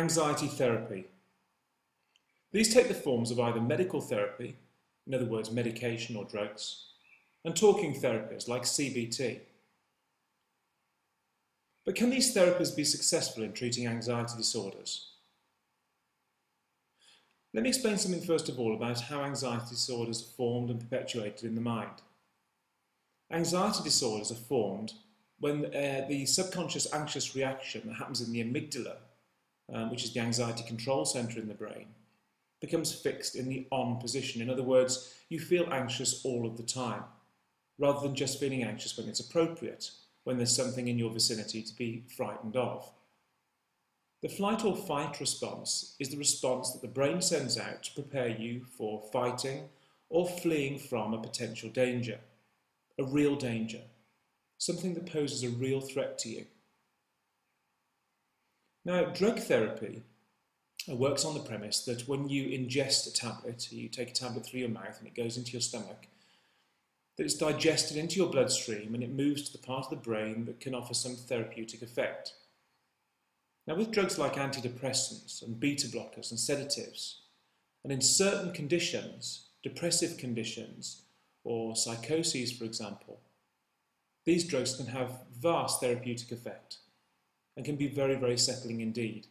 Anxiety therapy. These take the forms of either medical therapy, in other words medication or drugs, and talking therapies like CBT. But can these therapies be successful in treating anxiety disorders? Let me explain something first of all about how anxiety disorders are formed and perpetuated in the mind. Anxiety disorders are formed when the subconscious anxious reaction that happens in the amygdala, which is the anxiety control centre in the brain, becomes fixed in the on position. In other words, you feel anxious all of the time, rather than just feeling anxious when it's appropriate, when there's something in your vicinity to be frightened of. The flight or fight response is the response that the brain sends out to prepare you for fighting or fleeing from a potential danger, a real danger, something that poses a real threat to you. Now, drug therapy works on the premise that when you ingest a tablet, you take a tablet through your mouth and it goes into your stomach, that it's digested into your bloodstream and it moves to the part of the brain that can offer some therapeutic effect. Now, with drugs like antidepressants and beta blockers and sedatives, and in certain conditions, depressive conditions or psychoses, for example, these drugs can have vast therapeutic effect and can be very, very settling indeed.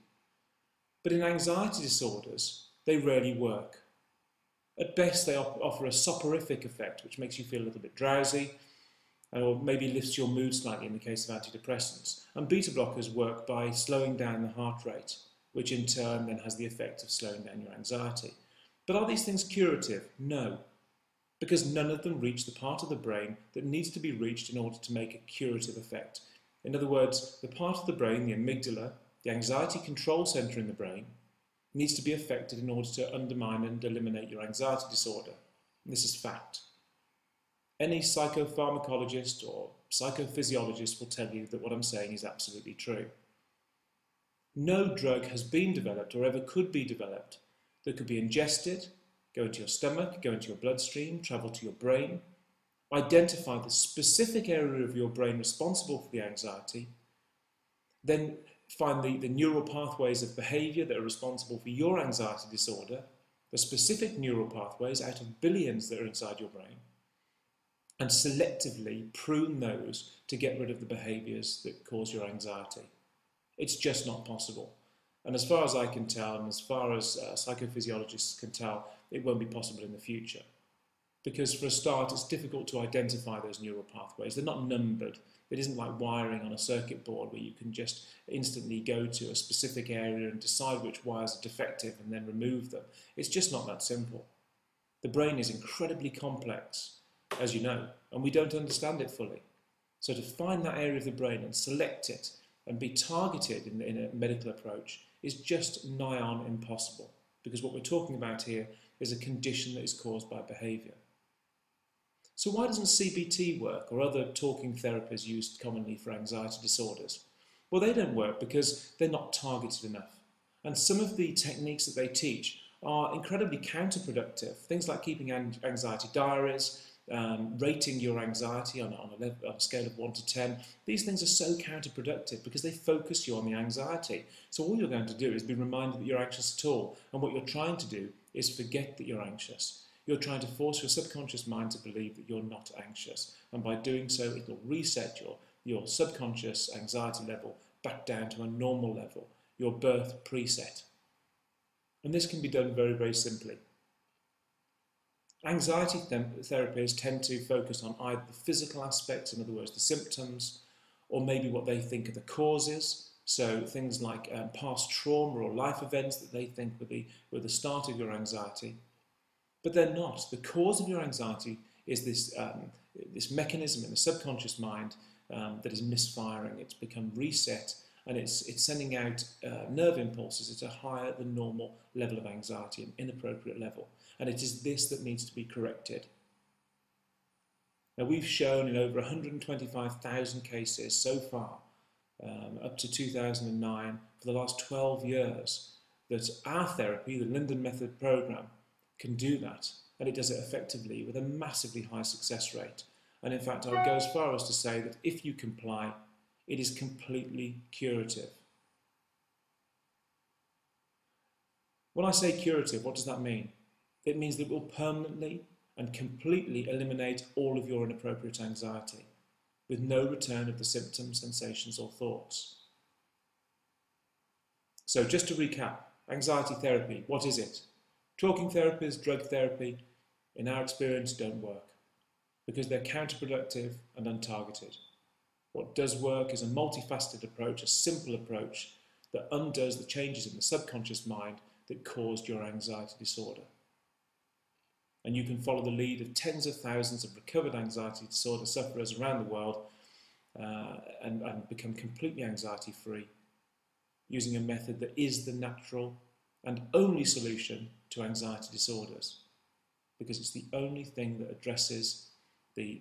But in anxiety disorders, they rarely work. At best, they offer a soporific effect, which makes you feel a little bit drowsy, or maybe lifts your mood slightly in the case of antidepressants. And beta blockers work by slowing down the heart rate, which in turn then has the effect of slowing down your anxiety. But are these things curative? No, because none of them reach the part of the brain that needs to be reached in order to make a curative effect. In other words, the part of the brain, the amygdala, the anxiety control centre in the brain, needs to be affected in order to undermine and eliminate your anxiety disorder. And this is fact. Any psychopharmacologist or psychophysiologist will tell you that what I'm saying is absolutely true. No drug has been developed or ever could be developed that could be ingested, go into your stomach, go into your bloodstream, travel to your brain, identify the specific area of your brain responsible for the anxiety, then find the neural pathways of behaviour that are responsible for your anxiety disorder, the specific neural pathways out of billions that are inside your brain, and selectively prune those to get rid of the behaviours that cause your anxiety. It's just not possible. And as far as I can tell, and as far as psychophysiologists can tell, it won't be possible in the future. Because for a start, it's difficult to identify those neural pathways. They're not numbered. It isn't like wiring on a circuit board where you can just instantly go to a specific area and decide which wires are defective and then remove them. It's just not that simple. The brain is incredibly complex, as you know, and we don't understand it fully. So to find that area of the brain and select it and be targeted in a medical approach is just nigh on impossible, because what we're talking about here is a condition that is caused by behaviour. So why doesn't CBT work, or other talking therapies used commonly for anxiety disorders? Well, they don't work because they're not targeted enough. And some of the techniques that they teach are incredibly counterproductive. Things like keeping anxiety diaries, rating your anxiety on a scale of 1 to 10. These things are so counterproductive because they focus you on the anxiety. So all you're going to do is be reminded that you're anxious at all. And what you're trying to do is forget that you're anxious. You're trying to force your subconscious mind to believe that you're not anxious. And by doing so, it will reset your subconscious anxiety level back down to a normal level, your birth preset. And this can be done very, very simply. Anxiety therapies tend to focus on either the physical aspects, in other words, the symptoms, or maybe what they think are the causes. So things like past trauma or life events that they think were the start of your anxiety. But they're not. The cause of your anxiety is this mechanism in the subconscious mind that is misfiring. It's become reset, and it's sending out nerve impulses at a higher than normal level of anxiety, an inappropriate level. And it is this that needs to be corrected. Now, we've shown in over 125,000 cases so far, up to 2009, for the last 12 years, that our therapy, the Linden method program, can do that, and it does it effectively with a massively high success rate. And in fact, I would go as far as to say that if you comply, it is completely curative. When I say curative, what does that mean? It means that it will permanently and completely eliminate all of your inappropriate anxiety, with no return of the symptoms, sensations or thoughts. So just to recap, anxiety therapy, what is it? Talking therapies, drug therapy, in our experience, don't work because they're counterproductive and untargeted. What does work is a multifaceted approach, a simple approach that undoes the changes in the subconscious mind that caused your anxiety disorder. And you can follow the lead of tens of thousands of recovered anxiety disorder sufferers around the world and become completely anxiety free using a method that is the natural and only solution to anxiety disorders, because it's the only thing that addresses the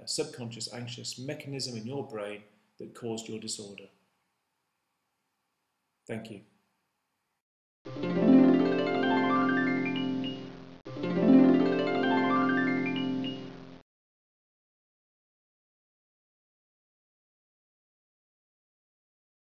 subconscious anxious mechanism in your brain that caused your disorder. Thank you.